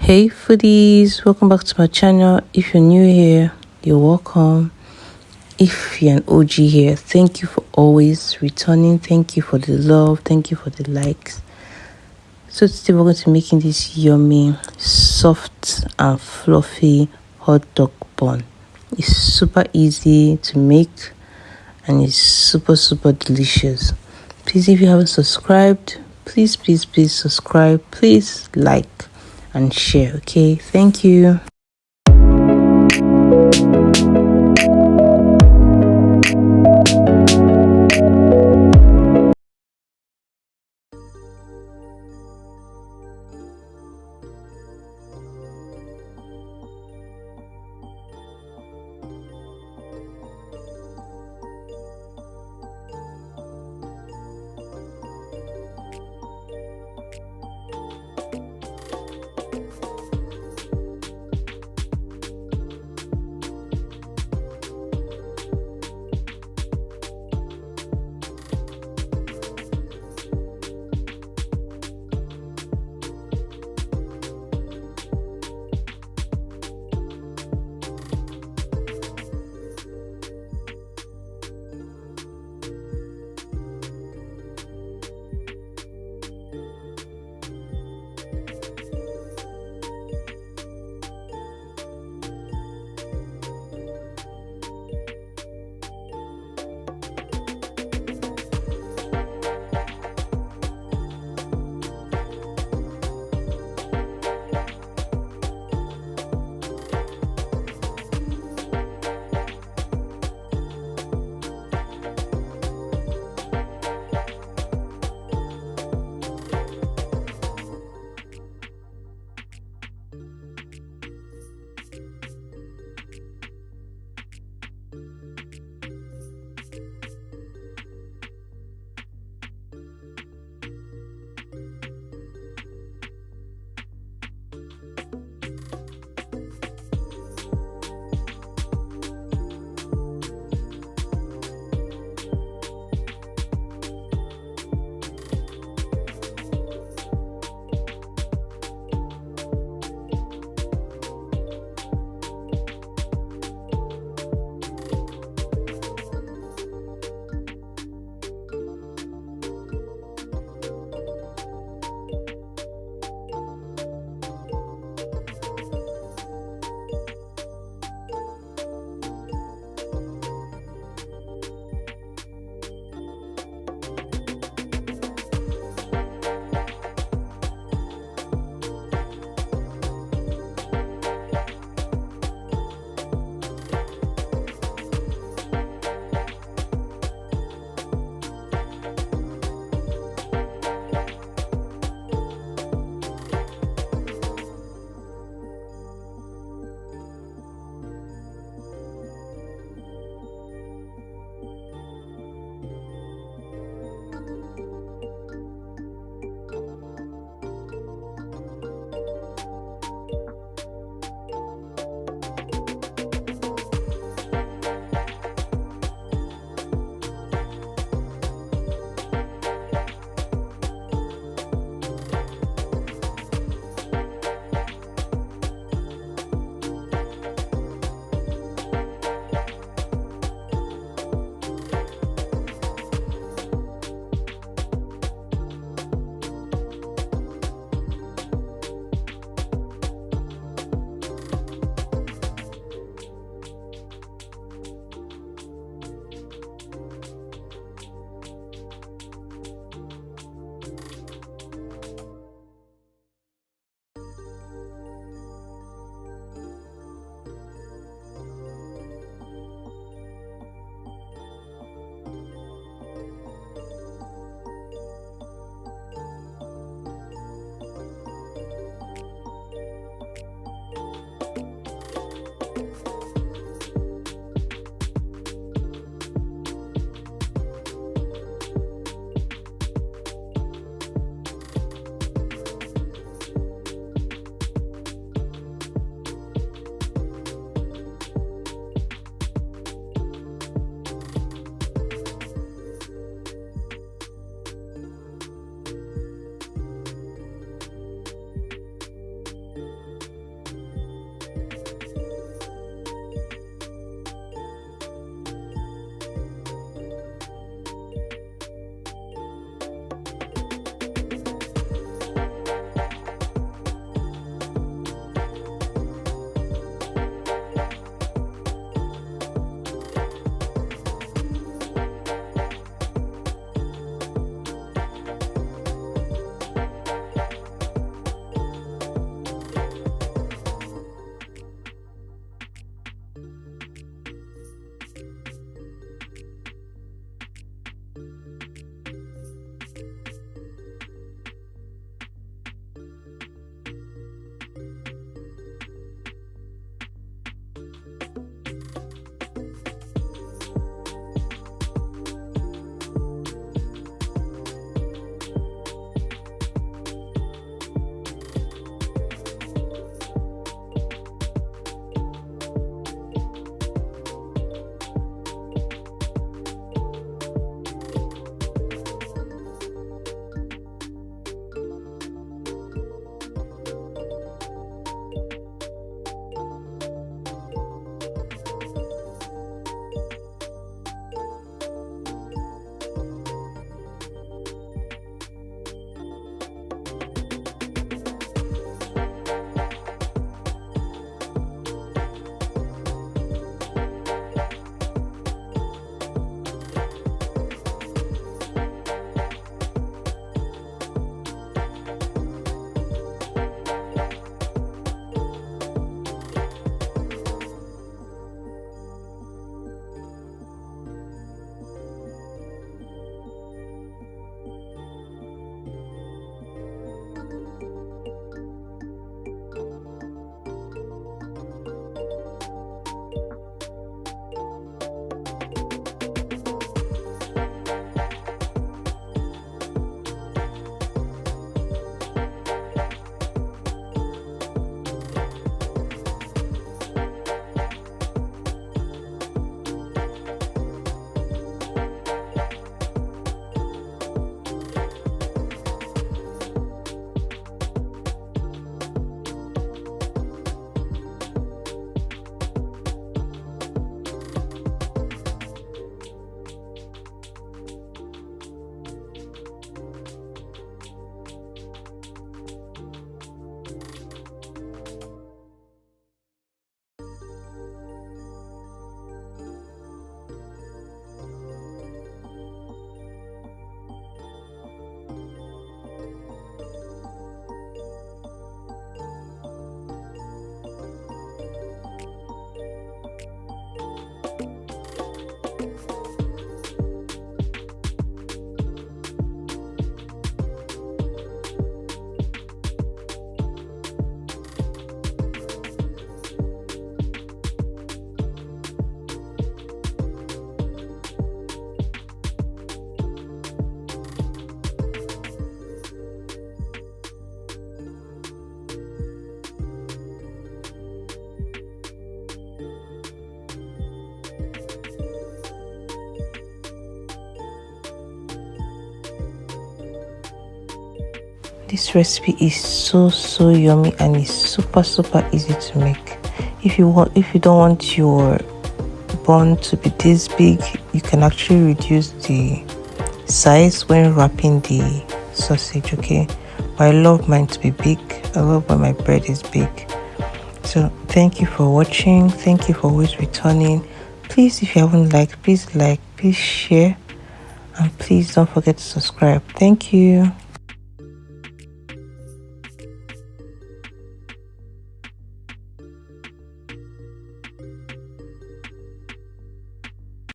Hey foodies, welcome back to my channel. If you're new here, you're welcome. If you're an OG here, thank you for always returning. Thank you for the love. Thank you for the likes. So today we're going to be making this yummy, soft and fluffy hot dog bun. It's super easy to make and it's super delicious. Please, if you haven't subscribed, please subscribe. Please like and share. Okay, thank you. This recipe is so yummy and it's super easy to make. If you don't want your bun to be this big, you can actually reduce the size when wrapping the sausage, okay? But I love mine to be big. I love when my bread is big. So thank you for watching. Thank you for always returning. Please, if you haven't liked, please like, please share, and please don't forget to subscribe. Thank you.